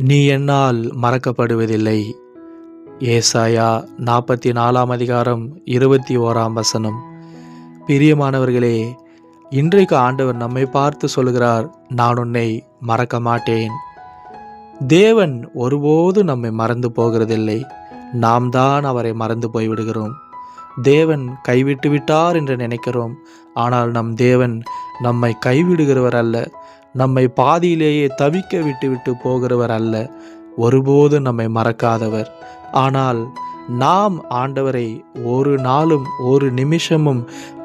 நீ என்னால் மறக்கப்படுவதில்லை. ஏசாயா 44 அதிகாரம் 21 பிரியமானவர்களே, இன்றைக்கு ஆண்டவர் நம்மை பார்த்து சொல்கிறார், நான் உன்னை மறக்க மாட்டேன். தேவன் ஒருபோது நம்மை மறந்து போகிறதில்லை. நாம் தான் அவரை மறந்து போய்விடுகிறோம். தேவன் கைவிட்டு விட்டார் என்று நினைக்கிறோம். ஆனால் நம் தேவன் நம்மை கைவிடுகிறவர் அல்ல. நம்மை பாதியிலேயே தவிக்க விட்டு போகிறவர் அல்ல. ஒருபோது நம்மை மறக்காதவர். ஆனால் நாம் ஆண்டவரை ஒரு நாளும் ஒரு நிமிஷமும்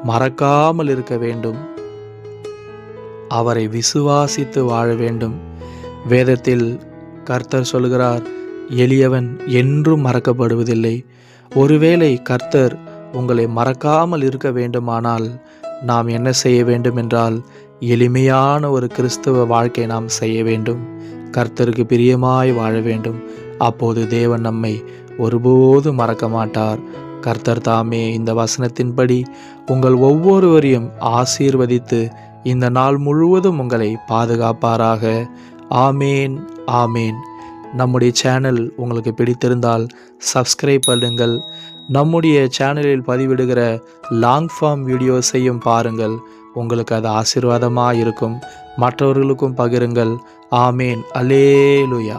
மறக்காமல் இருக்க வேண்டும். அவரை விசுவாசித்து வாழ வேண்டும். வேதத்தில் கர்த்தர் சொல்கிறார், எளியவன் என்றும் மறக்கப்படுவதில்லை. ஒருவேளை கர்த்தர் உங்களை மறக்காமல் இருக்க வேண்டுமானால் நாம் என்ன செய்ய வேண்டும் என்றால், எளிமையான ஒரு கிறிஸ்தவ வாழ்க்கை நாம் செய்ய வேண்டும். கர்த்தருக்கு பிரியமாய் வாழ வேண்டும். அப்போது தேவன் நம்மை ஒருபோது மறக்க மாட்டார். கர்த்தர் தாமே இந்த வசனத்தின்படி உங்கள் ஒவ்வொருவரையும் ஆசீர்வதித்து இந்த நாள் முழுவதும் உங்களை பாதுகாப்பாராக. ஆமேன், ஆமேன். நம்முடைய சேனல் உங்களுக்கு பிடித்திருந்தால் சப்ஸ்கிரைப் பண்ணுங்கள். நம்முடைய சேனலில் பதிவிடுகிற லாங் ஃபார்ம் வீடியோஸையும் பாருங்கள். உங்களுக்கு அது ஆசீர்வாதமாக இருக்கும். மற்றவர்களுக்கும் பகிருங்கள். ஆமேன். அல்லேலூயா.